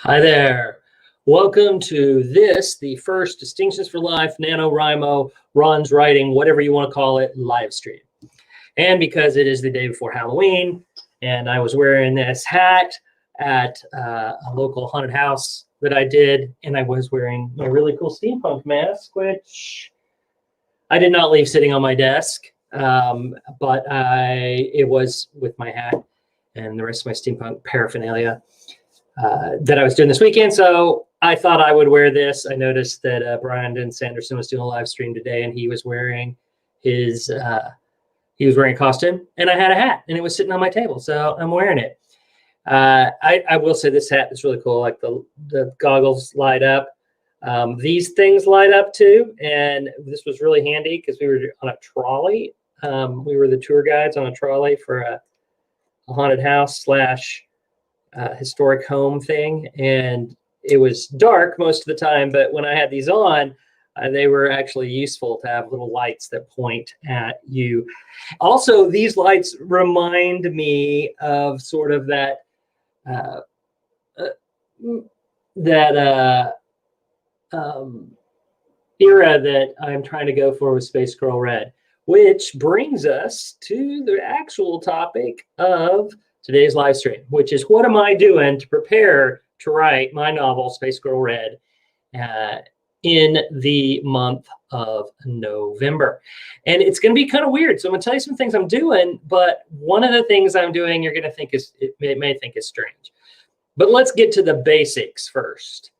Hi there. Welcome to the first Distinctions for Life, NaNoWriMo, Ron's Writing, whatever you want to call it, live stream. And because it is the day before Halloween, and I was wearing this hat at a local haunted house that I did, and I was wearing my really cool steampunk mask, which I did not leave sitting on my desk, but it was with my hat and the rest of my steampunk paraphernalia that I was doing this weekend. So I thought I would wear this. I noticed that Brandon Sanderson was doing a live stream today, and he was wearing his a costume, and I had a hat, and it was sitting on my table, so I'm wearing it. I will say this hat is really cool. Like the goggles light up. These things light up too, and this was really handy because we were on a trolley. We were the tour guides on a trolley for a haunted house slash historic home thing, and it was dark most of the time, but when I had these on, they were actually useful to have little lights that point at you. Also, these lights remind me of sort of that uh, uh, that era that I'm trying to go for with Space Girl Red, which brings us to the actual topic of today's live stream, which is what am I doing to prepare to write my novel, Space Girl Red, in the month of November. And it's going to be kind of weird. So I'm going to tell you some things I'm doing, but one of the things I'm doing, you're going to think may think is strange. But let's get to the basics first.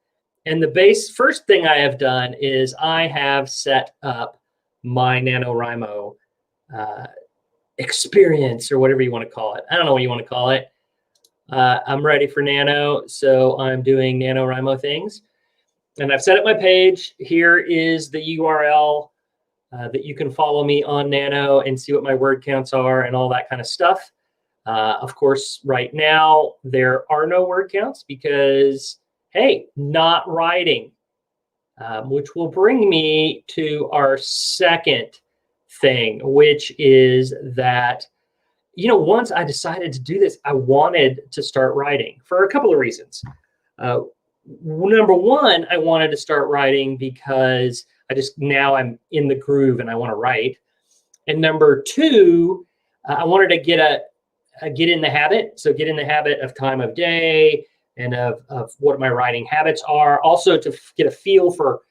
And the first thing I have done is I have set up my NaNoWriMo experience, or whatever you want to call it. I don't know what you want to call it. I'm ready for Nano, so I'm doing NaNoWriMo things. And I've set up my page. Here is the URL that you can follow me on Nano and see what my word counts are and all that kind of stuff. Of course, right now, there are no word counts because, hey, not writing, which will bring me to our second thing, which is that, once I decided to do this, I wanted to start writing for a couple of reasons. Number one, I wanted to start writing because now I'm in the groove and I want to write. And number two, I wanted to get in the habit. So get in the habit of time of day and of what my writing habits are. Also to get a feel for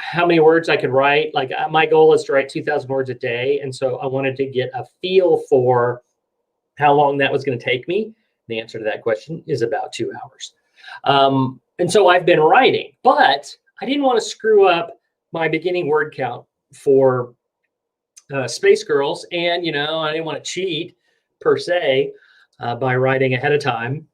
how many words I could write. Like my goal is to write 2,000 words a day. And so I wanted to get a feel for how long that was going to take me. The answer to that question is about 2 hours. And so I've been writing, but I didn't want to screw up my beginning word count for Space Girls. And, I didn't want to cheat per se by writing ahead of time.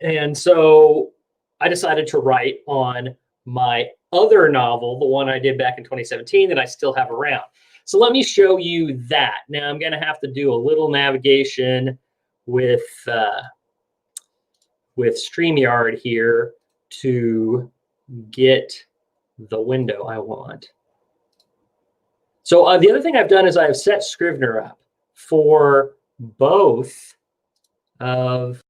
And so I decided to write on my other novel, the one I did back in 2017 that I still have around. So let me show you that. Now I'm going to have to do a little navigation with StreamYard here to get the window I want. So the other thing I've done is I've set Scrivener up for both of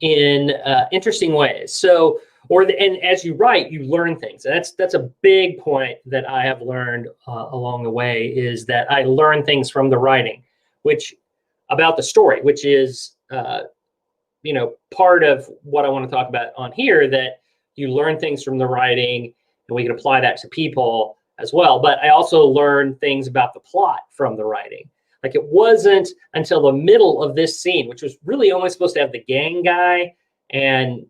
in interesting ways. So, and as you write, you learn things. That's a big point that I have learned along the way, is that I learn things from the writing, which about the story, which is part of what I want to talk about on here, that you learn things from the writing, and we can apply that to people as well. But I also learned things about the plot from the writing. Like, it wasn't until the middle of this scene, which was really only supposed to have the gang guy, and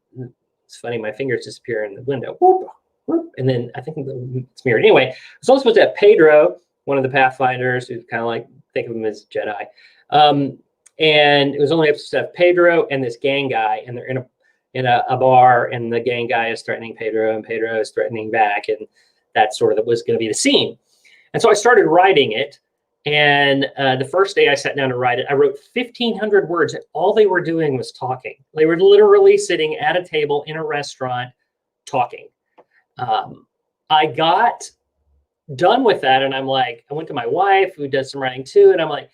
it's funny, my fingers disappear in the window. Whoop, whoop, and then I think it's mirrored. Anyway, it's only supposed to have Pedro, one of the Pathfinders, who's kind of like, think of him as Jedi. And it was only supposed to have Pedro and this gang guy, and they're in a bar, and the gang guy is threatening Pedro, and Pedro is threatening back, and that sort of was going to be the scene. And so I started writing it. And the first day I sat down to write it, I wrote 1,500 words, and all they were doing was talking. They were literally sitting at a table in a restaurant talking. I got done with that, and I'm like, I went to my wife, who does some writing too, and I'm like,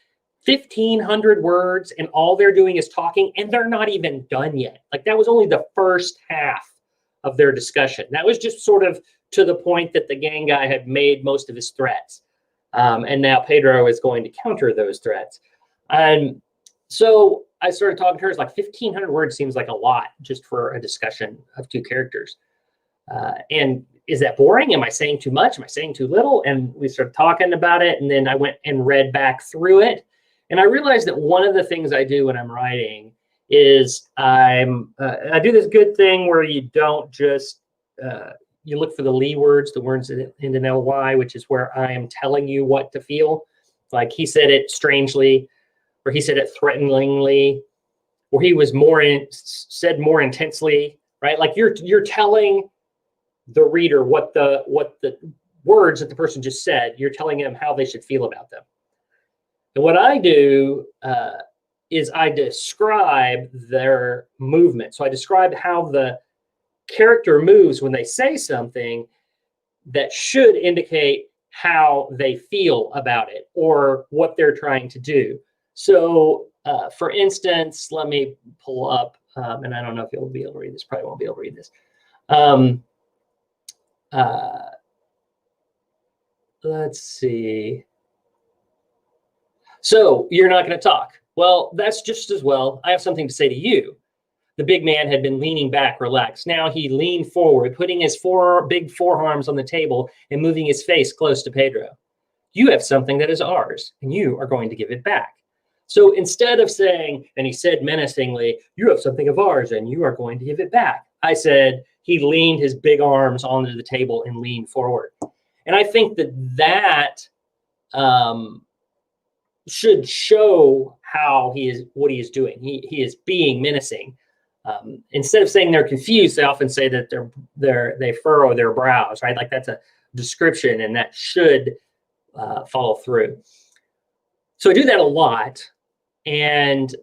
1,500 words, and all they're doing is talking, and they're not even done yet. Like, that was only the first half of their discussion. That was just sort of to the point that the gang guy had made most of his threats. And now Pedro is going to counter those threats. And so I started talking to her. It's like 1,500 words seems like a lot just for a discussion of two characters. And is that boring? Am I saying too much? Am I saying too little? And we started talking about it. And then I went and read back through it. And I realized that one of the things I do when I'm writing is I do this good thing where you don't just you look for the Lee words, the words that end in ly, which is where I am telling you what to feel. Like, he said it strangely, or he said it threateningly, or he was said more intensely, right? Like, you're telling the reader what the words that the person just said. You're telling them how they should feel about them. And what I do is I describe their movement. So I describe how the character moves when they say something that should indicate how they feel about it or what they're trying to do. So, for instance, let me pull up, and I don't know if you'll be able to read this. Probably won't be able to read this. Let's see. So, you're not going to talk. Well, that's just as well. I have something to say to you. The big man had been leaning back, relaxed. Now he leaned forward, putting his big forearms on the table and moving his face close to Pedro. You have something that is ours, and you are going to give it back. So instead of saying, and he said menacingly, you have something of ours, and you are going to give it back, I said, he leaned his big arms onto the table and leaned forward. And I think that should show how what he is doing. He is being menacing. Instead of saying they're confused, they often say that they furrow their brows, right? Like, that's a description, and that should follow through. So I do that a lot. And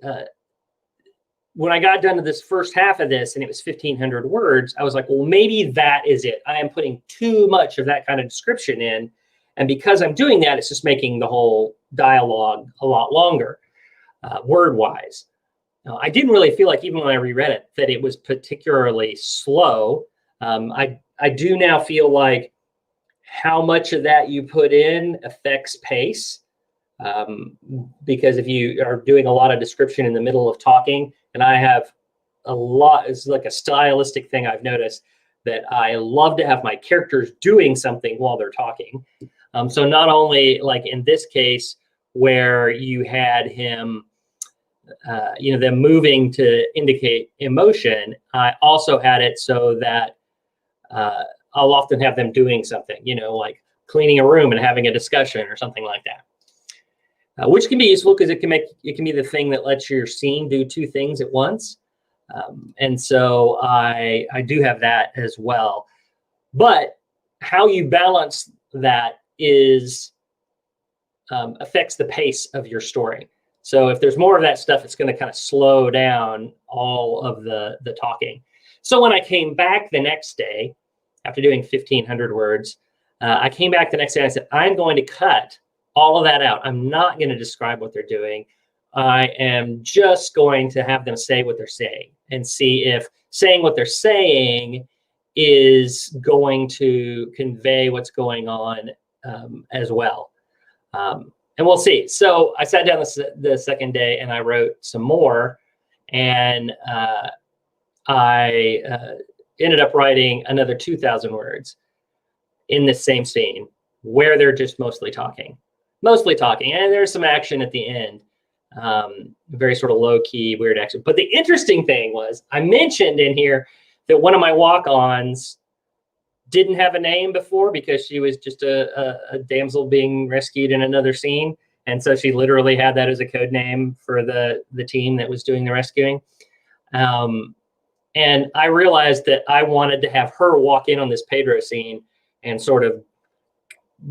when I got done to this first half of this, and it was 1,500 words, I was like, well, maybe that is it. I am putting too much of that kind of description in. And because I'm doing that, it's just making the whole dialogue a lot longer, word-wise. I didn't really feel like, even when I reread it, that it was particularly slow. I do now feel like how much of that you put in affects pace. Because if you are doing a lot of description in the middle of talking, and I have a lot, it's like a stylistic thing I've noticed, that I love to have my characters doing something while they're talking. So not only, like in this case, where you had him, them moving to indicate emotion, I also had it so that I'll often have them doing something, like cleaning a room and having a discussion or something like that, which can be useful because it can be the thing that lets your scene do two things at once. And so I do have that as well. But how you balance that affects the pace of your story. So if there's more of that stuff, it's going to kind of slow down all of the talking. So when I came back the next day, after doing 1,500 words, I came back the next day and I said, I'm going to cut all of that out. I'm not going to describe what they're doing. I am just going to have them say what they're saying and see if saying what they're saying is going to convey what's going on as well. And we'll see. So I sat down the second day and I wrote some more, and I ended up writing another 2,000 words in this same scene where they're just mostly talking, and there's some action at the end. Very sort of low-key, weird action. But the interesting thing was, I mentioned in here that one of my walk-ons didn't have a name before because she was just a damsel being rescued in another scene. And so she literally had that as a code name for the team that was doing the rescuing. And I realized that I wanted to have her walk in on this Pedro scene and sort of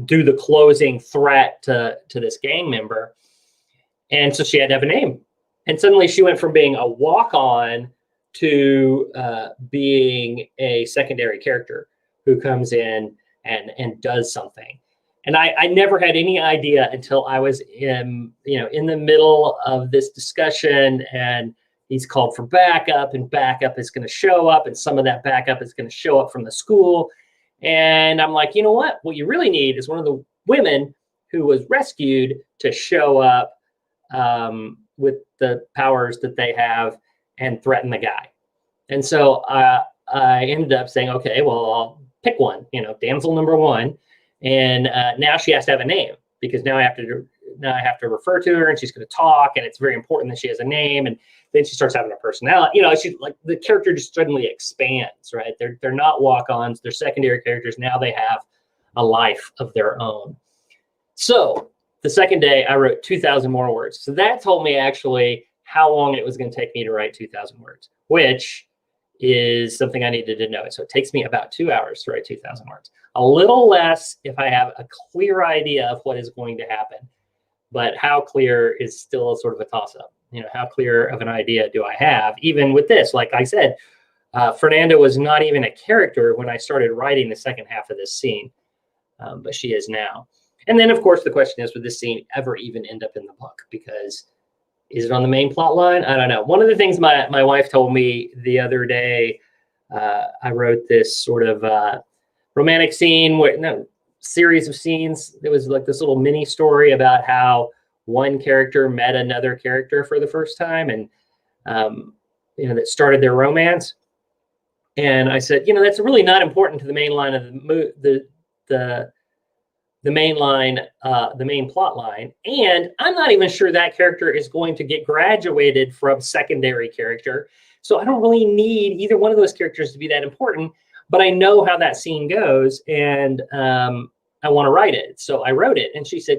do the closing threat to this gang member. And so she had to have a name. And suddenly she went from being a walk-on to being a secondary character who comes in and does something. And I never had any idea until I was in the middle of this discussion, and he's called for backup, and backup is going to show up, and some of that backup is going to show up from the school. And I'm like, you know what you really need is one of the women who was rescued to show up with the powers that they have and threaten the guy. And so I ended up saying, okay, well, I'll pick one, damsel number one. And now she has to have a name, because now I have to refer to her, and she's going to talk, and it's very important that she has a name. And then she starts having a personality. She's like, the character just suddenly expands, right? They're not walk-ons, they're secondary characters. Now they have a life of their own. So the second day I wrote 2,000 more words. So that told me actually how long it was going to take me to write 2,000 words, which is something I needed to know. So it takes me about 2 hours to write 2,000 words. A little less if I have a clear idea of what is going to happen. But how clear is still sort of a toss-up. How clear of an idea do I have? Even with this, like I said, Fernanda was not even a character when I started writing the second half of this scene, but she is now. And then, of course, the question is, would this scene ever even end up in the book? Because is it on the main plot line? I don't know. One of the things my wife told me the other day, I wrote this sort of romantic scene, series of scenes. It was like this little mini story about how one character met another character for the first time, and that started their romance. And I said, that's really not important to the main line of the main line, the main plot line. And I'm not even sure that character is going to get graduated from secondary character. So I don't really need either one of those characters to be that important, but I know how that scene goes, and I want to write it. So I wrote it. And she said,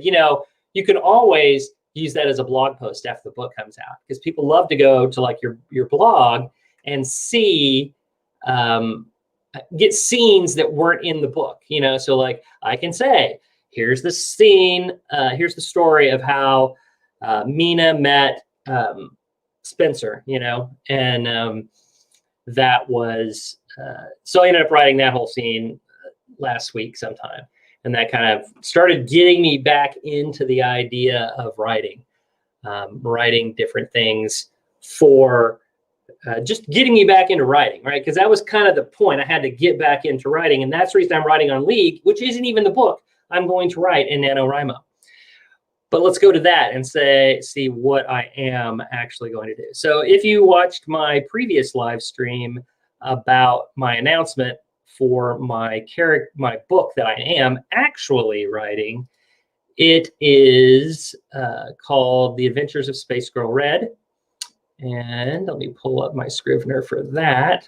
you can always use that as a blog post after the book comes out, because people love to go to like your blog and see, get scenes that weren't in the book, so like I can say, here's the scene, here's the story of how Mina met Spencer, and that was, so I ended up writing that whole scene last week sometime. And that kind of started getting me back into the idea of writing different things for just getting me back into writing, right? Because that was kind of the point. I had to get back into writing. And that's the reason I'm writing on League, which isn't even the book I'm going to write in NaNoWriMo. But let's go to that and see what I am actually going to do. So if you watched my previous live stream about my announcement for my book that I am actually writing, it is called The Adventures of Space Girl Red. And let me pull up my Scrivener for that.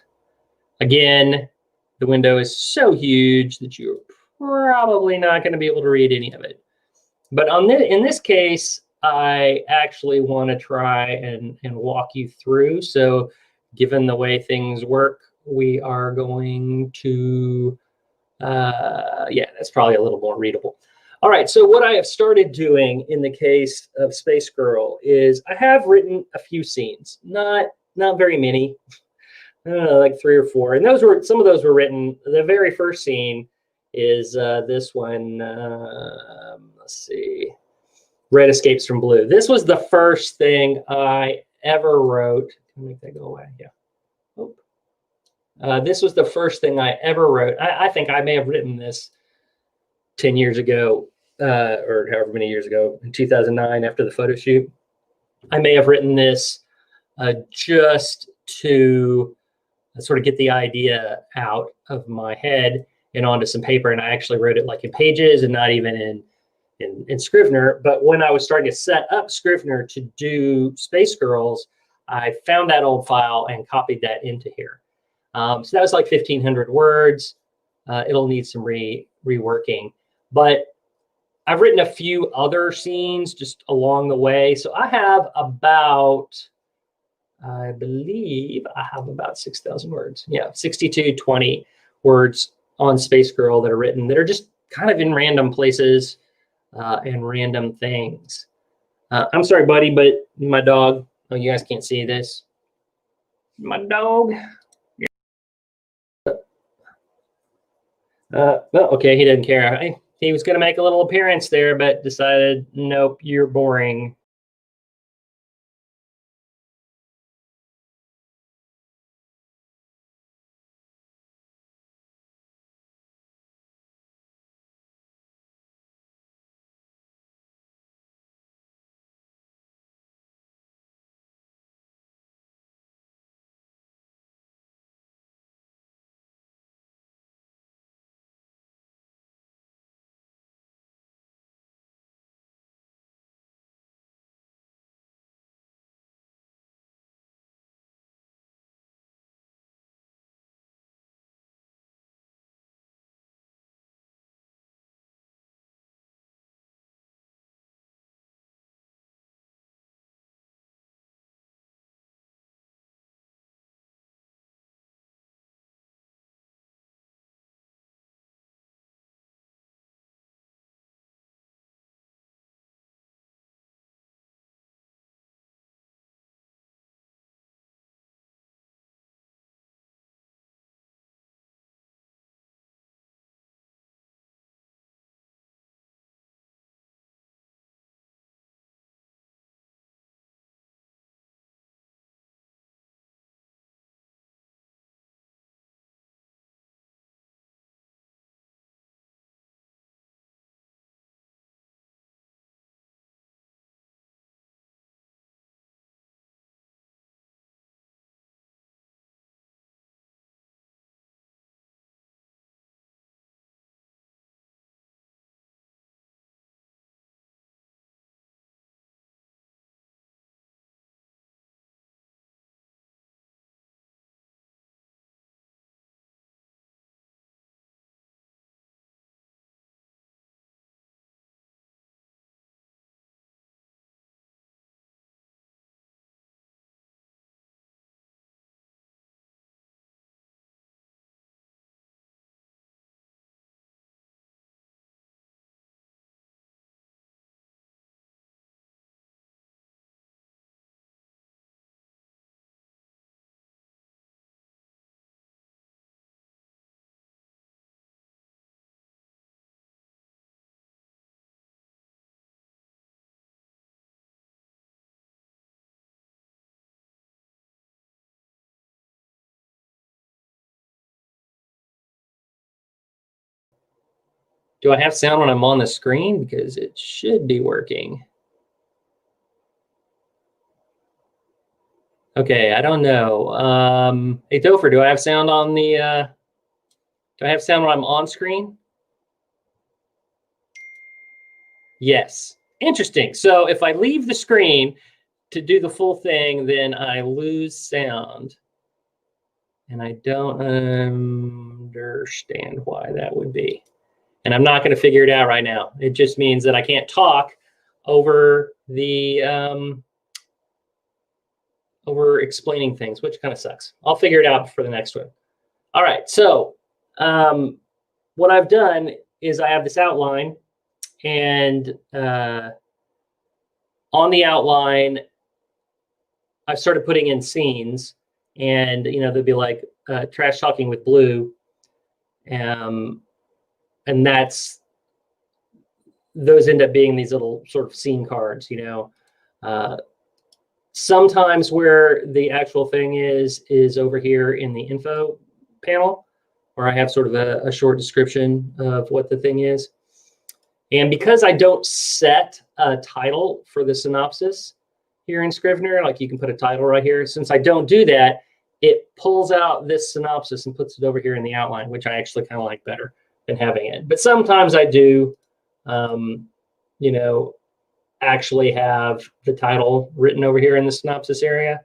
Again, the window is so huge that you're probably not going to be able to read any of it. But in this case, I actually want to try and walk you through. So given the way things work, we are going to, yeah, that's probably a little more readable. All right, so what I have started doing in the case of Space Girl is I have written a few scenes, not very many, I don't know, like 3 or 4. And some of those were written. The very first scene is this one. Let's see. Red escapes from blue. This was the first thing I ever wrote. Can I make that go away? Yeah. Oh. This was the first thing I ever wrote. I think I may have written this 10 years ago, or however many years ago, in 2009 after the photo shoot. I may have written this just to sort of get the idea out of my head and onto some paper. And I actually wrote it like in Pages and not even in Scrivener. But when I was starting to set up Scrivener to do Space Girls, I found that old file and copied that into here. So that was like 1,500 words. It'll need some reworking. But I've written a few other scenes just along the way. So I have about, I believe I have about 6,000 words. Yeah, 6,220 words on Space Girl that are written that are just kind of in random places and random things. I'm sorry, buddy, but my dog, oh, you guys can't see this. My dog. Well, okay, he didn't care. He was going to make a little appearance there, but decided, nope, you're boring. Do I have sound when I'm on the screen? Because it should be working. Okay, I don't know. Hey, Topher, do I have sound on the, do I have sound when I'm on screen? Yes. Interesting. So if I leave the screen to do the full thing, then I lose sound. And I don't understand why that would be. And I'm not going to figure it out right now. It just means that I can't talk over the over explaining things, which kind of sucks. I'll figure it out for the next one. All right. So what I've done is I have this outline, and on the outline, I've started putting in scenes, and there'll be like trash talking with blue, and that's those end up being these little sort of scene cards, you know. Sometimes where the actual thing is over here in the info panel, where I have sort of a short description of what the thing is. And because I don't set a title for the synopsis here in Scrivener, like you can put a title right here, since I don't do that, it pulls out this synopsis and puts it over here in the outline, which I actually kind of like better than having it. But sometimes I do, you know, actually have the title written over here in the synopsis area.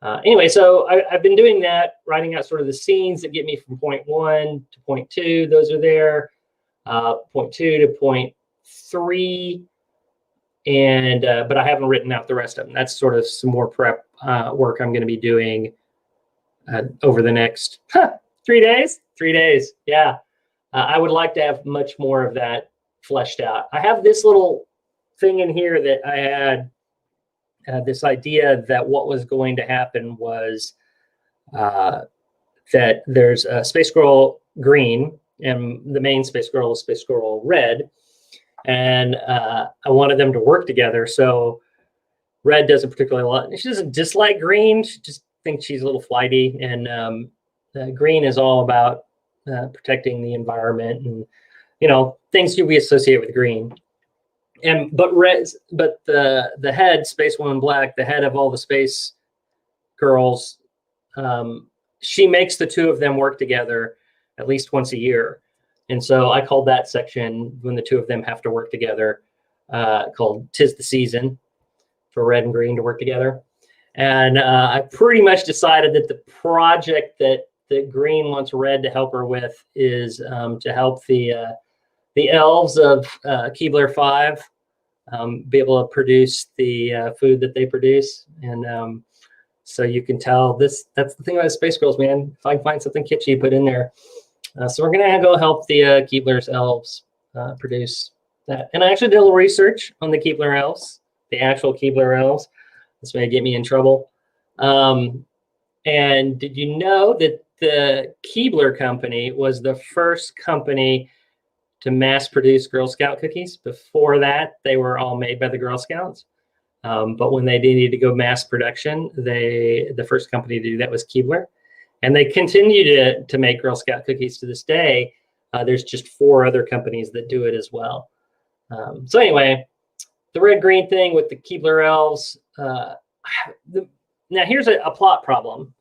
Anyway, so I've been doing that, writing out sort of the scenes that get me from point 1 to point 2. Those are there. Point 2 to point 3. And but I haven't written out the rest of them. That's sort of some more prep work I'm going to be doing over the next 3 days. 3 days, yeah. I would like to have much more of that fleshed out. I have this little thing in here that I had this idea that what was going to happen was that there's a Space Squirrel green and the main Space Squirrel is Space Squirrel red. And I wanted them to work together. So red doesn't particularly like, she doesn't dislike green. She just thinks she's a little flighty. And green is all about protecting the environment and, you know, things we associate with green. But the head, Space Woman Black, the head of all the space girls, she makes the two of them work together at least once a year. And so I called that section when the two of them have to work together, called "'Tis the Season," for red and green to work together. And I pretty much decided that the project that green wants red to help her with is to help the elves of Keebler 5 be able to produce the food that they produce. And so you can tell that's the thing about Space Girls, man. If I can find something kitschy, put in there. So we're gonna go help the Keebler's elves produce that. And I actually did a little research on the Keebler elves, the actual Keebler elves. This may get me in trouble. And did you know that the Keebler Company was the first company to mass produce Girl Scout cookies? Before that, they were all made by the Girl Scouts. But when they needed to go mass production, the first company to do that was Keebler. And they continue to make Girl Scout cookies to this day. There's just 4 other companies that do it as well. So anyway, the red-green thing with the Keebler elves. Now here's a plot problem.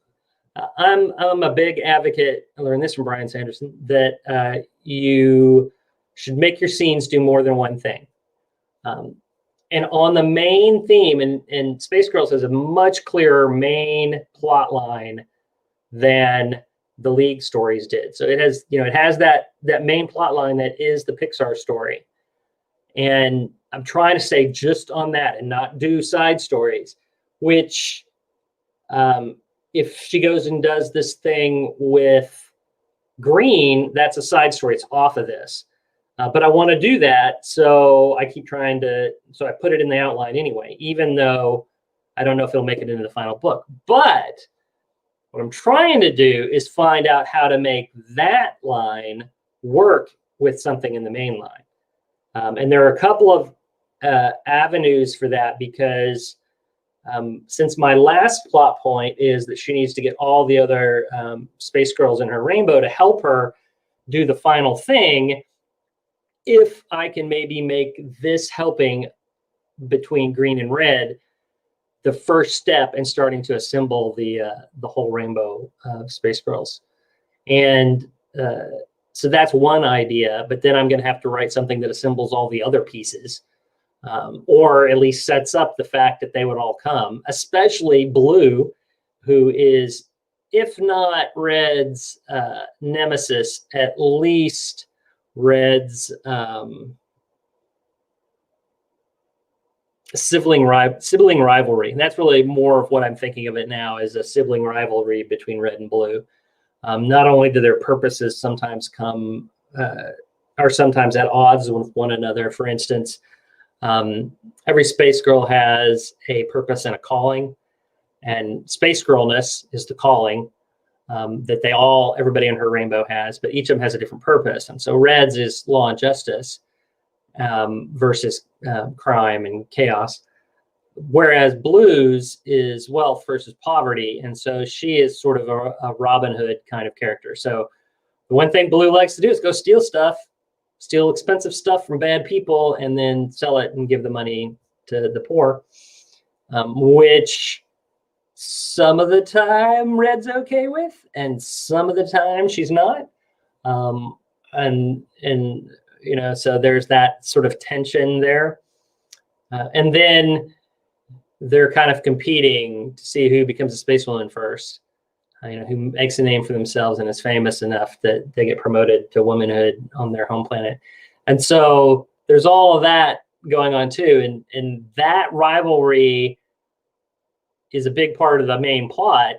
I'm a big advocate, I learned this from Brian Sanderson, that you should make your scenes do more than one thing. And on the main theme, and Space Girls has a much clearer main plot line than the League stories did. So it has, you know, it has that main plot line that is the Pixar story. And I'm trying to stay just on that and not do side stories, which if she goes and does this thing with green, that's a side story. It's off of this. But I want to do that. So I keep trying to, so I put it in the outline anyway, even though I don't know if it'll make it into the final book. But what I'm trying to do is find out how to make that line work with something in the main line. And there are a couple of avenues for that, because since my last plot point is that she needs to get all the other space girls in her rainbow to help her do the final thing, if I can maybe make this helping between green and red the first step in starting to assemble the whole rainbow of Space Girls. And so that's one idea, but then I'm going to have to write something that assembles all the other pieces, or at least sets up the fact that they would all come, especially Blue, who is, if not Red's nemesis, at least Red's sibling rivalry. And that's really more of what I'm thinking of it now, as a sibling rivalry between Red and Blue. Not only do their purposes sometimes come, are sometimes at odds with one another. For instance, every Space Girl has a purpose and a calling, and Space Girlness is the calling that everybody in her rainbow has, but each of them has a different purpose. And so Red's is law and justice, versus crime and chaos. Whereas Blue's is wealth versus poverty. And so she is sort of a Robin Hood kind of character. So the one thing Blue likes to do is go steal stuff, steal expensive stuff from bad people, and then sell it and give the money to the poor, which some of the time Red's okay with, and some of the time she's not. And you know, so there's that sort of tension there. And then they're kind of competing to see who becomes a space woman first, you know, who makes a name for themselves and is famous enough that they get promoted to womanhood on their home planet. And so there's all of that going on too. And that rivalry is a big part of the main plot,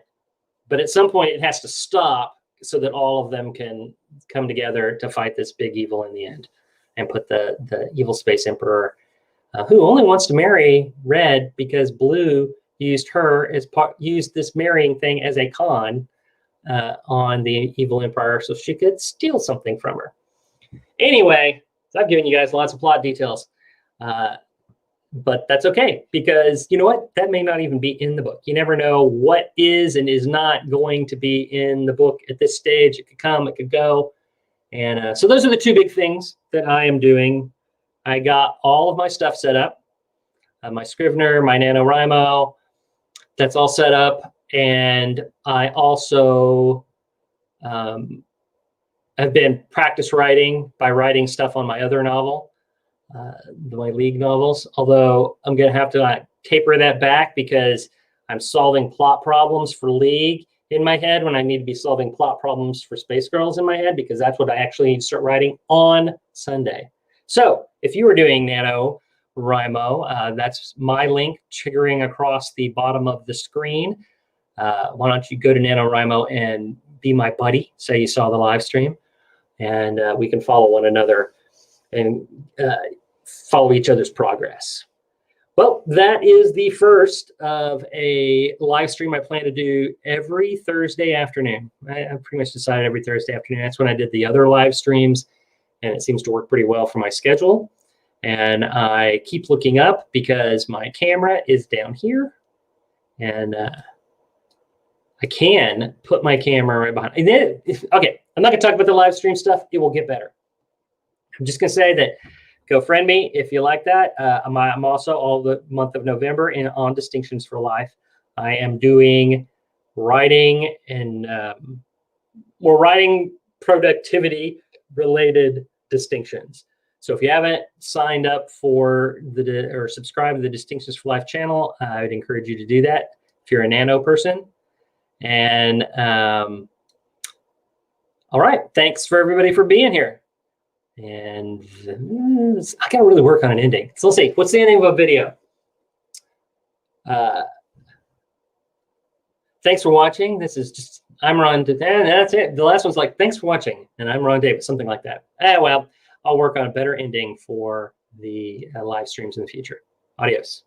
but at some point it has to stop so that all of them can come together to fight this big evil in the end and put the evil space emperor, who only wants to marry Red because Blue used this marrying thing as a con on the evil empire so she could steal something from her. Anyway, so I've given you guys lots of plot details, but that's okay, because you know what? That may not even be in the book. You never know what is and is not going to be in the book at this stage. It could come, it could go. And so those are the two big things that I am doing. I got all of my stuff set up, my Scrivener, my NaNoWriMo, that's all set up. And I also have been practice writing by writing stuff on my other novel, my League novels, although I'm going to have to taper that back because I'm solving plot problems for League in my head when I need to be solving plot problems for Space Girls in my head, because that's what I actually need to start writing on Sunday. So if you were doing NaNoWriMo, that's my link triggering across the bottom of the screen. Why don't you go to NaNoWriMo and be my buddy, say you saw the live stream, and we can follow one another and follow each other's progress. Well, that is the first of a live stream I plan to do every Thursday afternoon. I pretty much decided every Thursday afternoon. That's when I did the other live streams, and it seems to work pretty well for my schedule. And I keep looking up because my camera is down here, and I can put my camera right behind. And then, okay, I'm not going to talk about the live stream stuff. It will get better. I'm just going to say that go friend me if you like that. I'm also all the month of November on Distinctions for Life. I am doing writing and more writing productivity related distinctions. So if you haven't signed up for or subscribed to the Distinctions for Life channel, I would encourage you to do that if you're a nano person. And all right, thanks for everybody for being here. And I gotta really work on an ending. So let's see, what's the ending of a video? Thanks for watching. This is just, I'm Ron, and that's it. The last one's like, thanks for watching, and I'm Ron Davis, something like that. Well, I'll work on a better ending for the live streams in the future. Adios.